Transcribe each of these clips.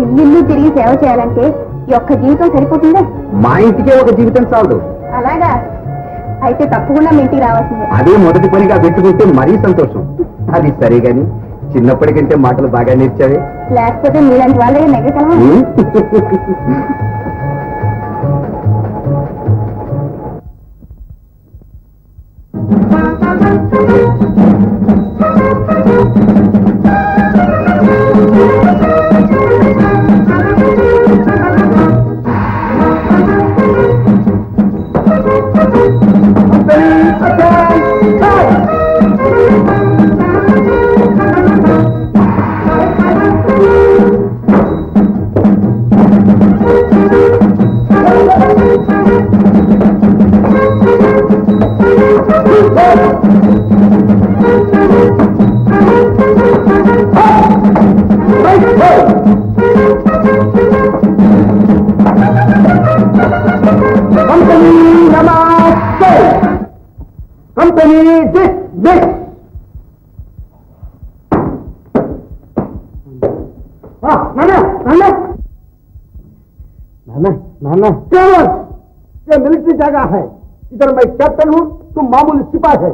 ఇల్లు తిరిగి సేవ చేయాలంటే ఈ ఒక్క జీవితం సరిపోతుందా? మా ఇంటికే ఒక జీవితం చాలదు. అలాగా అయితే తప్పకుండా మీ ఇంటికి రావాల్సిందే. అదే మొదటి పనిగా పెట్టుకుంటే మరీ సంతోషం. అది సరే గాని చిన్నప్పటికంటే మాటలు బాగా నేర్చావే. లేకపోతే మీలాంటి వాళ్ళే నెగ్గగలమా? ये मिलिट्री जगह है. इधर मैं कैप्टन हूँ, तुम मामूली सिपाही है.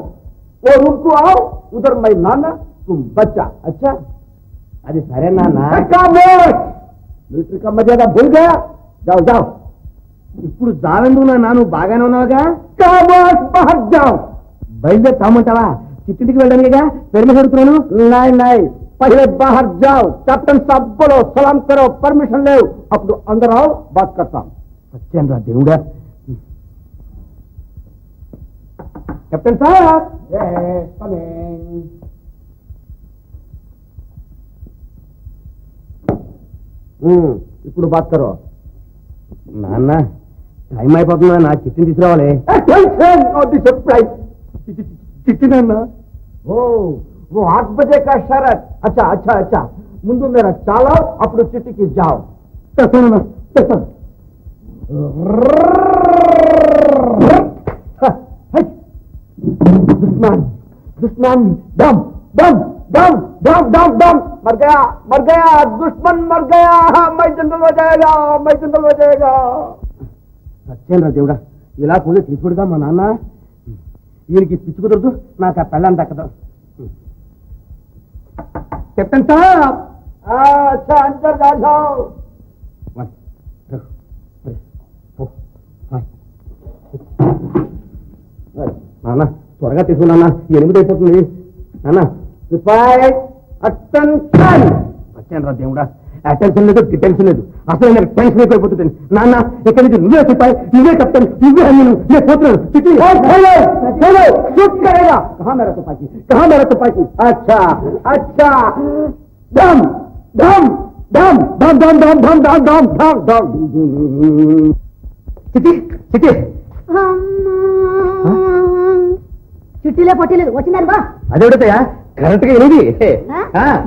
वो रूम को आओ, उधर मैं नाना, तुम बच्चा. अच्छा अरे सरे नाना मिलिट्री का मर्यादा भूल गया. जाओ जाओ. ఇప్పుడు జావెందుకు నాను బాగానే ఉన్నావుగా. బాహర్ జాओ. బయలుదేరుతామంటావా? చిట్టింటికి వెళ్ళడానికిగా పెర్మిషన్ అడుగుతున్నాను. నాయ్ నాయ్ पहले बाहर जाओ. कैप्टन साहब बोलो, सलाम करो, परमिशन ले, अब अंदर आओ, बात करता हूं. सत्येंद्र देवड़ा. कैप्टन साहब ఇప్పుడు బాత్ కరో. నాన్న టైం అయిపోతుందా? నా చిట్టిని తీసుకురావాలి. చిట్టి నాన్న. ఓ वो 8 बजे का शरत. अच्छा अच्छा अच्छा मुंडू मेरा चालो अपने चिट्ठी की जाओ. दुश्मन दुश्मन दम दम दम दम दम दम मर गया दुश्मन मर गया. मैं जंगल हो जाएगा, मैं जंगल हो जाएगा. సత్యేంద్ర దేవుడా, ఇలా పోతే తీసుకుడుగా మా నాన్న. ఈయనకి పిచ్చి కుదరదు, నాకు ఆ పెళ్ళని దక్కదు. कैप्टन साहब अच्छा अंदर जा जाओ. నాన్న త్వరగా తీసుకున్నా. 8 అయిపోతుంది నాన్న. అటెన్షన్. వచ్చాను దేవుడా, అటెన్షన్ లేదు, డిటెన్షన్ లేదు, అసలు నాకు టెన్షన్ అయిపోతుంది. నాన్న ఎక్కడి నుంచి నువ్వే సిపాయి, నువ్వే కెప్టెన్, నువ్వే నేను పోతున్నాను. షూట్ కరేగా. కహా మేరా తుపాకీ, కహా మేరా తుపాకీ. అచ్చా అచ్చా దమ్ దమ్ దమ్ దమ్ దమ్ దమ్ దమ్ దమ్ దమ్ దమ్ దమ్. చిట్టి చిట్టి చుట్టీలే పొట్టిలేదు వచ్చిందని బా. అదేవిడతాయా కరెక్ట్ గా ఎనిమిది.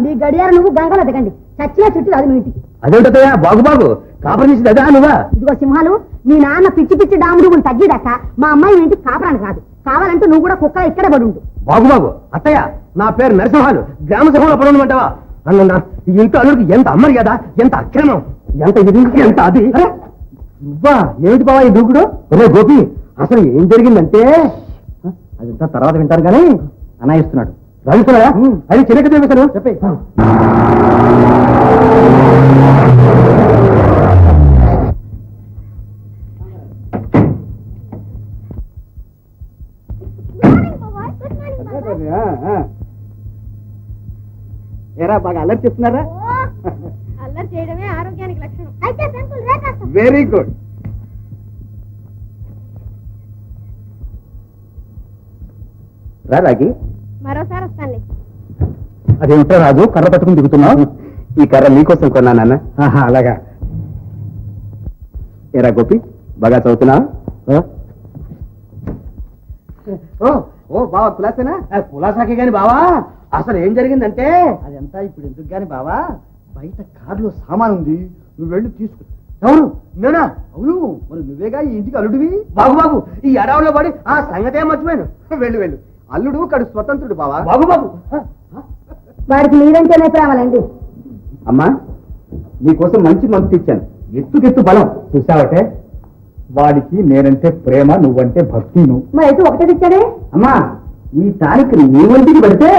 నీ గడియారు నువ్వు గంగలో దిగండి. చచ్చినా చుట్టూ అది నువ్వు ఇంటికి. అదేవిడతాయా బాగు బాగు కాపురం చేసింది అదా నువ్వా? ఇదిగో సింహాలు, నీ నాన్న పిచ్చి పిచ్చి డాముడు తగ్గిదాక మా అమ్మాయి ఇంటికి కాపురానికి కాదు. కావాలంటే నువ్వు కూడా కుక్క ఇక్కడే పడి ఉండు. బాగు బాగు అత్తయ్య, నా పేరు నరసింహాలు, గ్రామ సభలో పడమంటావా? అన్న ఈ ఇంట్లో అల్లుడికి ఎంత అమ్మరు కదా, ఎంత అక్రమం, ఎంత ఇది, ఎంత అది. నువ్వా ఏమిటి బావా ఈ దూకుడు? ఒరే గోపి, అసలు ఏం జరిగిందంటే అదంతా తర్వాత వింటారు కానీ అనాయిస్తున్నాడు. రాయిస్తున్నాడా? అది చిన్నక చెప్పేశాను చెప్పే. ఏరా బాగా అల్లరి చేస్తున్నారా? అల్లరి చేయడమే ఆరోగ్యానికి లక్షణం. Very good. రాగి మరోసారి వస్తానులే. అదేమిటో రాజు కర్ర పట్టుకుని దిగుతున్నావు? ఈ కర్ర నీకోసం కొన్నా నాన్న. అలాగా. ఏరా గోపి బాగా చదువుతున్నావు? ఓ బావా కులాసేనా? కులాసాకే గాని బావా అసలు ఏం జరిగిందంటే అదంతా ఇప్పుడు ఎందుకు గాని బావా, బయట కారులో సామాన్ ఉంది, నువ్వు వెళ్ళి తీసుకు. అవును నేనా? అవును మరి నువ్వేగా ఈ ఇంటికి అల్లుడివి. బాగు బాగు ఈ అడవులో పడి ఆ సంగతే మర్చిపోయాను. వెళ్ళు వెళ్ళు, అల్లుడు కడు స్వతంత్రుడు బావా. బాగు బాగు వాడికి మీరంటేనే కావాలండి. అమ్మా నీకోసం మంచి మందు తెచ్చాను. ఎత్తుకెత్తు బలం చూసావటే. వాడికి నేనంటే ప్రేమ, నువ్వంటే భక్తి. నువ్వు మరి అయితే ఒకటే తెచ్చాడే. అమ్మా, ఈ తారీఖు నీ ఒంటికి పెడితే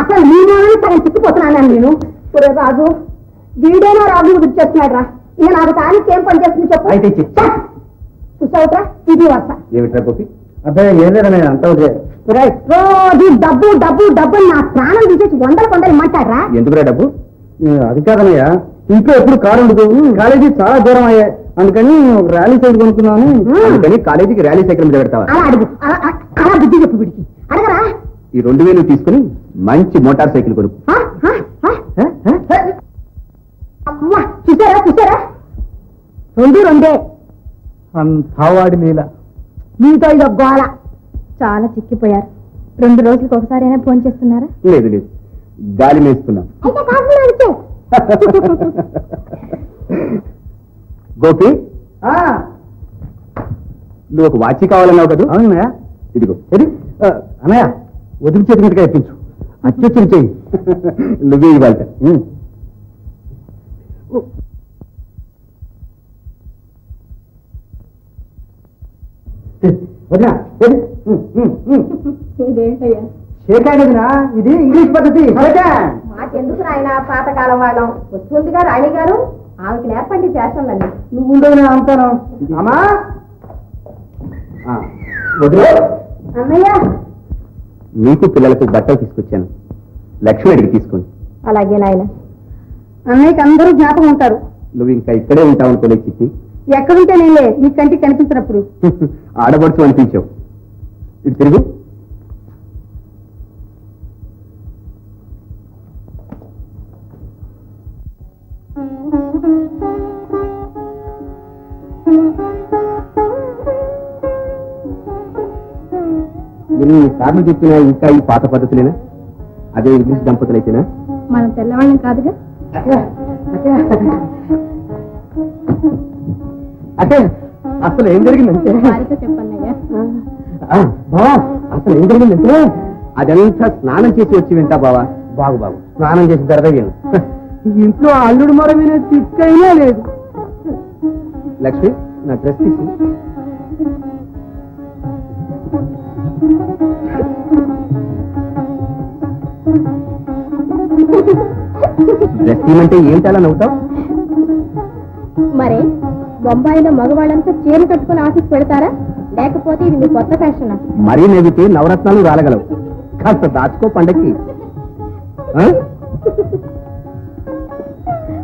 అసలు నీ మూలని సగం చిక్కిపోతున్నాను నేను. ఒరే రాజు, వీడైనా రాజు గుర్తు చేస్తున్నాడు రా. ఇక నాకు తారీఖు ఏం పని చేస్తుంది చెప్పు. అయితే చెప్తా. చూసావుట్రా, ఇది వస్తా. ఏమిట్రా గోపి? అబ్బాయి ఏం లేదని అంతా రోజు డబ్బు డబ్బు డబ్బు నా ప్రాణం తీసేసి వందల కొందరు ఇమ్మంటారా? ఎందుకురా డబ్బు? అది కాదనయ్యా, ఇంట్లో ఎప్పుడు కారు ఉండదు. కాలేజీ చాలా దూరం అయ్యాయి, అందుకని ఒక ర్యాలీ సైకిల్ కొనుక్కున్నాను. అందుకని కాలేజీకి ర్యాలీ సైకిల్ మీద పెడతావా? అలా అడుగు, అలా బుద్ధి చెప్పు వీడికి. అడగరా? ఈ 2000 తీసుకుని మంచి మోటార్ సైకిల్ కొనుక్కు. అమ్మా, చూసారా చూసారా, రెండే అంతావాడి లీల. మీతో ఇక గోళ. చాలా చిక్కిపోయారు. 2 రోజులకు ఒకసారి అయినా ఫోన్ చేస్తున్నారా? లేదు లేదు, గాలి మేస్తున్నాం. అయితే కాకుండా అడిగితే గోపి, నువ్వు ఒక వాచి కావాలన్నావు కదా? అవునయ్యా, ఇదిగో. అన్నయ్య, వదిలి చేతిగా ఇప్పించు. అచ్చొచ్చి చెయ్యి. నువ్వే ఇవ్వాలి. వదినా, ఇదేంటయ్యా? వదినా, ఇది ఇంగ్లీష్ పద్ధతి. మాకెందుకు నాయన, పాతకాలం వాళ్ళం. వస్తుందిగా రాణి గారు, ఆమెకి నేర్పండి ఫ్యాషన్లన్నీ. నువ్వు ఉండవు అంతాను. అమ్మా, వదిలే. అన్నయ్య, మీకు పిల్లలకు బట్టలు తీసుకొచ్చాను. లక్ష్మి అడిగి తీసుకోండి. అలాగే నాయన. అన్నయ్యకి అందరూ జ్ఞాపకం ఉంటారు. నువ్వు ఇంకా ఇక్కడే ఉంటావు అనుకోలే చిట్టి. ఎక్కడుంటే నేనే నీ కంటికి కనిపించినప్పుడు. ఆడబడుచు అనిపించావు. ఇటు తిరుగు. ఎన్నిసార్లు చెప్పినా ఇంకా ఈ పాత పద్ధతులేనా? అదే ఇంగ్లీష్ దంపతులైతేనా? మనం తెల్లవాళ్ళం కాదుగా. అంటే అసలు ఏం జరిగిందంటే వారితో చెప్పన్నయ్యా. బావా, అసలు ఏం జరిగిందంటే అదంతా స్నానం చేసి వచ్చి వింటా బావా. బాగు బాగు స్నానం చేసిన తర్వాత విను. ఇంట్లో అల్లుడు మరమైన తిక్కైనా లేదు. లక్ష్మి, నా డ్రెస్ తీసి. డ్రెస్ తీయమంటే ఏంటి అలా నవ్వుతావు? మరే, బొంబాయిలో మగవాళ్ళంతా చీర కట్టుకుని ఆఫీస్ పెడతారా? లేకపోతే ఇది మీ కొత్త ఫ్యాషనా? మరీ నవ్వితే నవరత్నాలు రాలగలవు. కాస్త దాచుకో పండక్కి.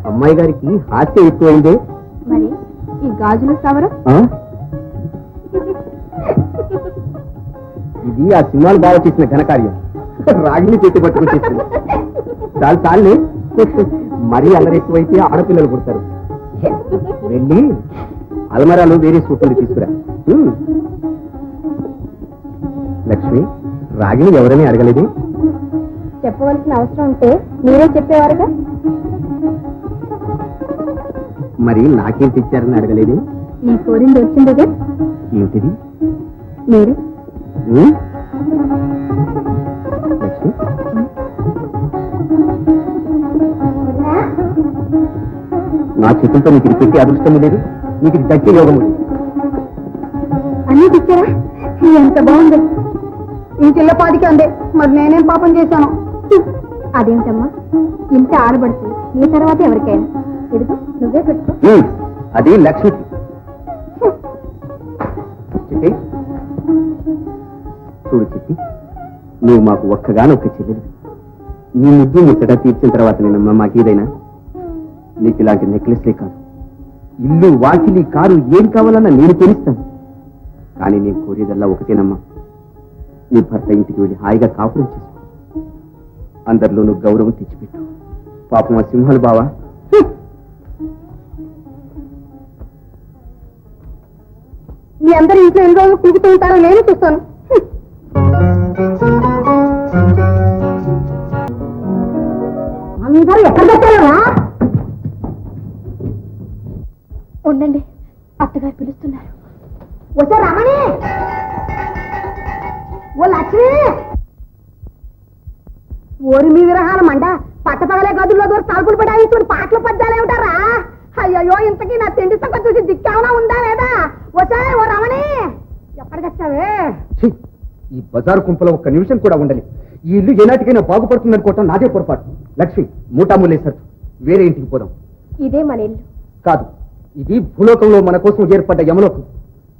అమ్మాయి గారికి హాస్యం ఎక్కువైందే. మరి ఈ గాజులు సవరం? ఇది ఆ సినిమాలు బాగా చేసిన ఘనకార్యం. రాగిని చేతి పట్టుకుని చేసింది. చాలు చాలుని. మరీ అల్లరి ఎక్కువైతే ఆడపిల్లలు పుడతారు. వెళ్ళి అల్మరాలు వేరే సూట్లు తీసుకురా. లక్ష్మి, రాగిని ఎవరని అడగలేదు? చెప్పవలసిన అవసరం ఉంటే మీరే చెప్పేవారుగా. మరి నాకేం తెచ్చారని అడగలేదు? ఈ కోరింది వచ్చిందిగా. ఏమిటిది? మీరే. లక్ష్మి, నా చేతులతో నీకు ఇది పెట్టి అదృష్టం లేదు. నీకు ఇది దక్కే యోగం ఉంది. అన్నీ తెచ్చారా? ఎంత బాగుంది. ఈ చిల్లపాదికి అందే. మరి నేనేం పాపం చేశాను? అదేమిటమ్మా, ఇంత ఆడబడుతుంది. నీ తర్వాత ఎవరికైనా. ఎదుగు, నువ్వే పెట్టుకో. అది లక్ష్మికి. చిట్టి, చూడు చిట్టి, నువ్వు మాకు ఒక్కగానొక్క చెల్లెలు. నీ ముద్దు ముచ్చట తీర్చిన తర్వాత నేనమ్మా మాకేదైనా. నీకు ఇలాంటి నెక్లెస్లే కాదు, ఇల్లు, వాకిలి, కారు ఏం కావాలన్నా నేను కొనిస్తాను. కానీ నేను కోరేదల్లా ఒకటేనమ్మా, నీ భర్త ఇంటికి వెళ్ళి హాయిగా కాపురం చేసుకో. అందరిలోనూ గౌరవం తెచ్చిపెట్టు. పాపం ఆ సింహాలు బావా. మీ అందరూ ఇంట్లో ఎన్ని రోజులు కుడుకుతూ ఉంటారో నేను చూస్తాను. అందరూ ఎక్కడ పెట్టారా? ఉండండి, అత్తగారు పిలుస్తున్నారు. వచ్చా రమణి, ఓ లక్ష్మి, ఓరి మీ విరహాల మండ పట్టపగలే గదుల్లో దూరం తలుపులు పడాయి పాటలు పద్యాలు ఏమిటారా? అయ్యో ఇంతకీ నా తిండి సంగతి చూసి దిక్కేమన్నా ఉందా లేదా? వచ్చాయి ఓ రమణి, ఎక్కడికొచ్చావే? ఈ బజారు కుంపలో ఒక్క నిమిషం కూడా ఉండలేదు. ఈ ఇల్లు ఏనాటికైనా బాగుపడుతుందనుకోవటం నాదే పొరపాటు. లక్ష్మి, మూటామూలేసట్టు వేరే ఇంటికి పోదాం. ఇదే మన ఇల్లు కాదు, ఇది భూలోకంలో మన కోసం ఏర్పడ్డ యమలోకం.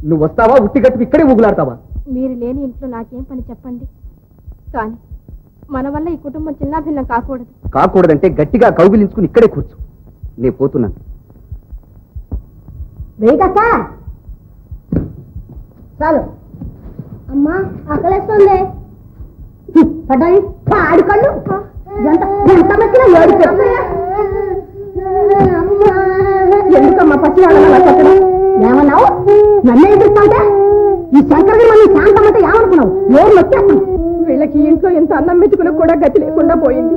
నువ్వు వస్తావా, ఉట్టిగట్టు ఇక్కడే ఊగులాడతావా? మీరు లేని ఇంట్లో నాకేం పని చెప్పండి. కానీ మన వల్ల ఈ కుటుంబం చిన్నాభిన్నం కాకూడదు. కాకూడదంటే గట్టిగా కౌగిలించుకుని ఇక్కడే కూర్చో. నేను పోతున్నాను. వెయిటక్క చాలు. అమ్మా ఆకలేస్తుంది. పడ్డాయి పాడి కళ్ళు ఎంత ఎంత మెచ్చినా ఏడుపు. ఎందుకమ్మా పచ్చి వాళ్ళ ఏమన్నావు? నన్నే ఎదుర్కొంటే ఈ శంకరని మనం శాంతమంటే ఏమనుకున్నావు? ఎవరు వచ్చేస్తాం? వీళ్ళకి ఇంట్లో ఎంత అన్నం మెతుకులకు కూడా గతి లేకుండా పోయింది.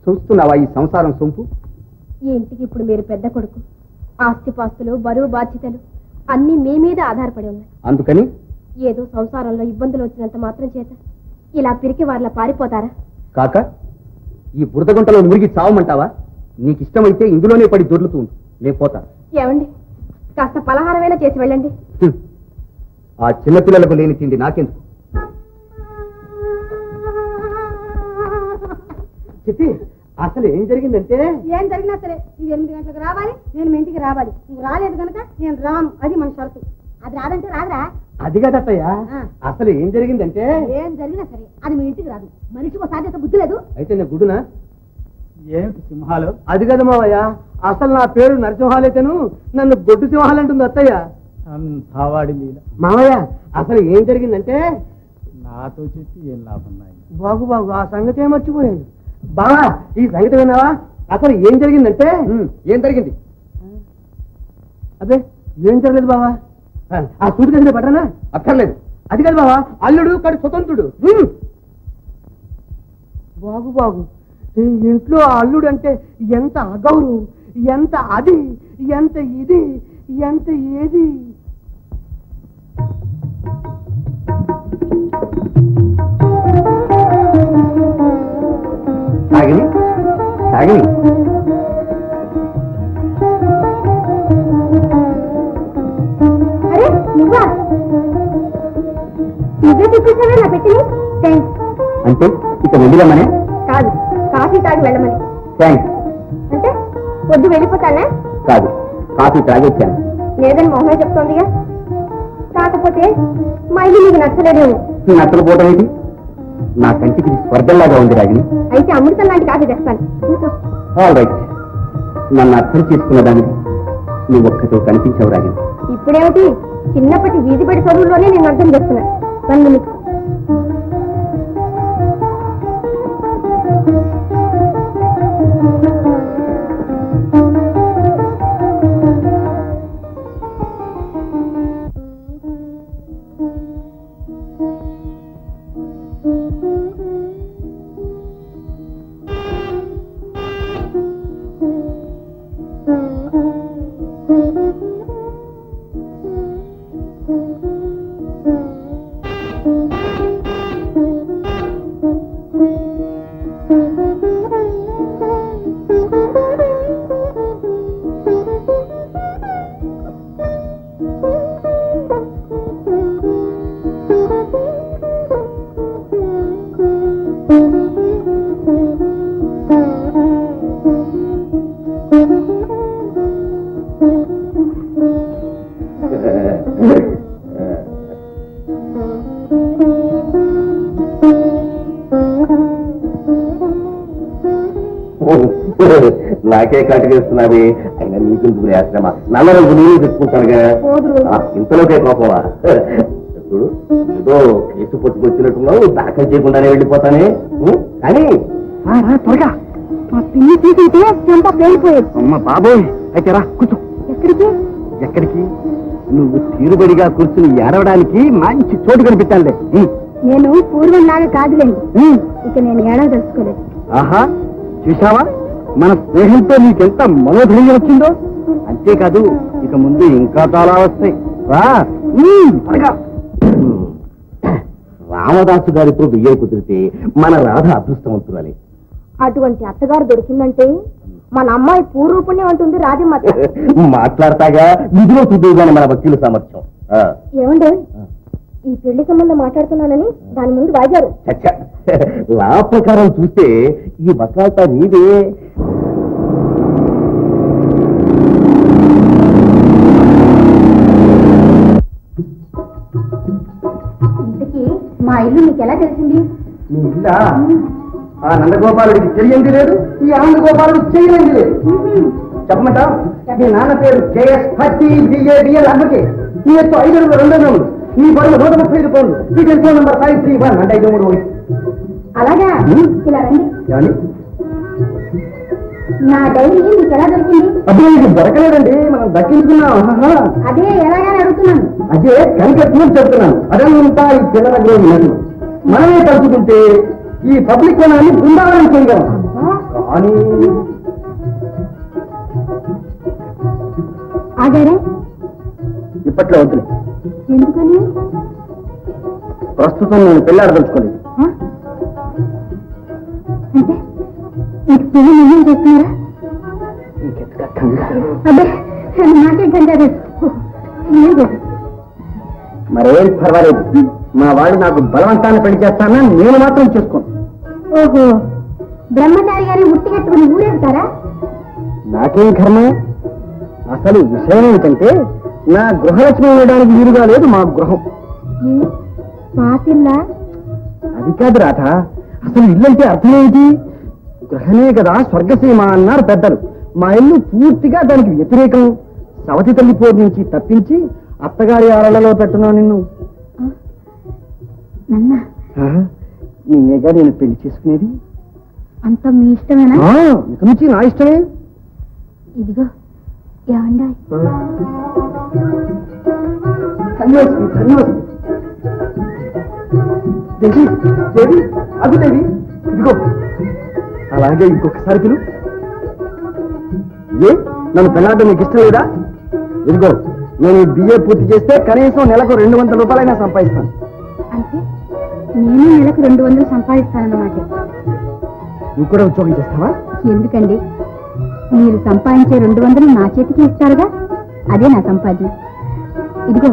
చూస్తున్నావా ఈ సంసారం సొంపు? ఈ ఇంటికి ఇప్పుడు మీరు పెద్ద కొడుకు. ఆస్తిపాస్తులు, బరువు బాధ్యతలు అన్ని మీ మీద ఆధారపడి ఉన్నాయి. అందుకని ఏదో సంసారంలో ఇబ్బందులు వచ్చినంత మాత్రం చేత ఇలా పిరికి వారిలా పారిపోతారా? కాక ఈ బురదగుంటలో మురిగి చావమంటావా? నీకు ఇష్టమైతే ఇందులోనే పడి దొర్లుతూ ఉండు. నేను పోతా. ఏమండి, కాస్త పలహారమైనా చేసి వెళ్ళండి. ఆ చిన్నపిల్లలకు లేని తిండి నాకెందుకు? చెప్పి అసలు ఏం జరిగిందంటే? ఏం జరిగినా సరే నువ్వు 8 గంటలకు రావాలి, నేను మీ ఇంటికి రావాలి. నువ్వు రాలేదు కనుక నేను రాను, అది మన షరతు. అది రాదంటే రాదురా. అది కదత్తయ్యా, అసలు ఏం జరిగిందంటే? ఏం జరిగినా సరే అది మీ ఇంటికి రాదు. మనిషికి సాధ్యత బుద్ధి లేదు. అయితే నేను గుడునా? ఏమిటి సింహాలు? అది కదా మావయ్య, అసలు నా పేరు నరసింహాలైతేను నన్ను గొడ్డు సింహాలంటుంది అత్తయ్య. మావయ్య అసలు ఏం జరిగిందంటే? నాతో చెప్పి ఏం లాభం? బాగు బాగు ఆ సంగతి మర్చిపోయాను. బావా ఈ సంగతి విన్నావా? అసలు ఏం జరిగిందంటే? ఏం జరిగింది? అదే ఏం జరగలేదు బావా. ఆ సూటి గదిలో పట్టనా? అక్కర్లేదు. అది కాదు బావా, అల్లుడు కడు స్వతంత్రుడు. బాగు బాగు, ఇంట్లో అల్లుడు అంటే ఎంత అగౌరవం, ఎంత అది, ఎంత ఇది, ఎంత ఏది. సాగిని సాగిని, అరే నువ్వా? నువ్వే తీసుకొచ్చావే నా పెట్టిని? థ్యాంక్స్. అంటే ఇక వెళ్ళమనే? కాదు, కాఫీ తాగి వెళ్ళమని. థ్యాంక్స్. అంటే పొద్దు వెళ్ళిపోతానా? కాదు, కాఫీ తాగొచ్చాను. లేదని మొహమే చెప్తోందిగా. కాకపోతే మా ఇల్లు నీకు నచ్చలేదేమో. నచ్చకపోవడం ఏంటి? నా కంటికి ఇది స్వర్గంలాగా ఉంది రాగిని. అయితే అమృతం లాంటి కాఫీ తెస్తాను. All right. నన్ను అర్థం చేసుకున్న దానికి నువ్వు ఒక్కతో కనిపించావు రాగిని. ఇప్పుడేమిటి, చిన్నప్పటి వీధిపడి చదువుల్లోనే నేను అర్థం చేస్తున్నా. నన్ను నాకే కాటుకేస్తున్నది. అయినా నీకెందుకు ఆశ్రమ? నల్ల రంగు నేను తెచ్చుకుంటానుగా. ఇంతలోకే కోపమా? చూడు, ఏదో కేసు పట్టుకొచ్చినట్టున్నావు, దాఖలు చేయకుండానే వెళ్ళిపోతానే. కానీ త్వరగా అమ్మ బాబోయ్, అయితే రా కూర్చో. ఎక్కడికి? ఎక్కడికి? నువ్వు తీరుబడిగా కూర్చుని ఏడవడానికి మంచి చోటు కనిపెట్టాలే. నేను పూర్వంలాగా కాదులేండి, ఇక నేను ఏడవ తెలుసుకోలేదు. ఆహా, చూసావా మన స్నేహంతో నీకెంత మనోధైర్యం వచ్చిందో. అంతేకాదు, ఇక ముందు ఇంకా చాలా వస్తాయి. రా త్వరగా. రామదాసు గారితో బియ్యం కుదిరితే మన రాధ అదృష్టవంతురాలి. అటువంటి అత్తగారు దొరికిందంటే మన అమ్మాయి పూర్వపుణ్యం అంటుంది రాజమ్మ. మాట్లాడతాగా నిధులో చూద్దామని మన వకీలు సామర్థ్యం. ఏమండి ఈ పెళ్లి సంబంధం మాట్లాడుతున్నానని దాని ముందు వాగారు. చచ్చా, లా ప్రకారం చూస్తే ఈ వకాల్తా నీదే. ఇంతకీ మా ఇల్లు మీకు ఎలా తెలిసింది? నీ ఇల్లా? ఆ నందగోపాలుడికి తెలియంది లేదు, ఈ ఆనందగోపాలుడు చేయలేదు లేదు. చెప్పమంట, మీ నాన్న పేరు కేఎస్ పట్టి బిఏడిఎల్ అడ్వకేట్. నీ ఎత్తు 5 నీ బరువు 135 పౌండ్లు. నీ టెలిఫోన్ నంబర్ 531 అంటే 53. అలాగా ఇలా రండి. కానీ నా డైరీ మీకు ఎలా దొరికింది? అదే ఇది దొరకలేదండి, మనం దక్కించుకున్నాం. అదే ఎలాగని అడుగుతున్నాను. అదే కనిపెట్టుకుని చెప్తున్నాను. అదంతా ఈ పిల్లల గ్రోహి మనమే కలుపుకుంటే ఈ పబ్లిక్ కొనాన్ని బృందావనం చేయగలం. కానీ ఆగారే ఇప్పట్లో వద్దులే. ఎందుకని? ప్రస్తుతం నేను పెళ్ళాడదలుచుకోలేదు. అంటే మీకు పెళ్లి నిర్ణయం చేస్తున్నారా? అదే నాకే కంగారు. మరేం పర్వాలేదు, మా వాడు నాకు బలవంతాన్ని పెళ్లి చేస్తానా, నేను మాత్రం చేసుకోను. ఓహో, బ్రహ్మచారి గారిని ఉట్టి కట్టుకుని ఊరేగుతారా? నాకేం కర్మ. అసలు విషయం ఏమిటంటే నా గృహలక్ష్మి ఉండడానికి వీలుగా లేదు మా గృహం. పాతిల్లా? అది కాదు రాధ, అసలు ఇల్లంటే అర్థం ఏంటి? గృహమే కదా స్వర్గసీమ అన్నారు పెద్దలు. మా ఇల్లు పూర్తిగా దానికి వ్యతిరేకం. సవతి తల్లి పోరు నుంచి తప్పించి అత్తగారి ఆరలలో పెట్టున్నాను నిన్ను. నిన్నేగా నేను పెళ్లి చేసుకునేది. అంత మీ ఇష్టమేనా? ఇక నుంచి నా ఇష్టమే. ఇదిగో ఏమండా, ధన్యవాదం ధన్యవాదం. దేవి దేవి అది దేవి, ఇదిగో అలాగే ఇంకొకసారి పిలు. ఏ నన్ను పెళ్ళాడడం నీకు ఇష్టం లేదా? ఇదిగో నేను ఈ బిఏ పూర్తి చేస్తే కనీసం నెలకు 200 రూపాయలైనా సంపాదిస్తాను. అంటే నేను నెలకు 200 సంపాదిస్తానన్నమాట. నువ్వు కూడా ఉద్యోగం చేస్తావా? ఎందుకండి, మీరు సంపాదించే 200 నా చేతికి ఇస్తారుగా, అదే నా సంపాదన. ఇదిగో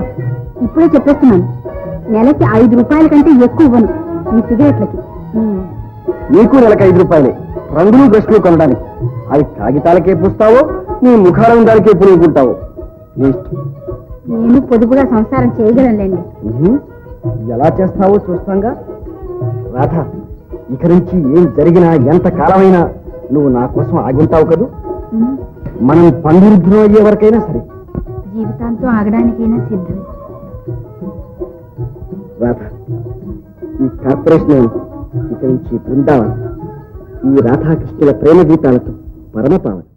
ఇప్పుడే చెప్పేస్తున్నాను, నెలకి 5 రూపాయల కంటే ఎక్కువ ఇవ్వను ఈ సిగరెట్లకి. నీకు నెలకు 5 రూపాయలే, రంగులు బ్రష్లు కొనడానికి. అవి కాగితాలకే పూస్తావో నీ ముఖారం దానికే పురుగుకుంటావు. నేను పొదుపుగా సంసారం చేయగలండి. ఎలా చేస్తావో చూస్తాంగా. రాధ, ఇక నుంచి ఏం జరిగినా ఎంత కాలమైనా నువ్వు నా కోసం ఆగుంటావు కదూ. మనం పండురుద్రం అయ్యే వరకైనా సరే. జీవితాంతం ఆగడానికైనా సిద్ధమే. రాధ, ఈ కార్పొరేషన్ ఇక నుంచి బృందావనం ఈ రాధాకృష్ణుల ప్రేమ గీతాలతో పరమపావనం.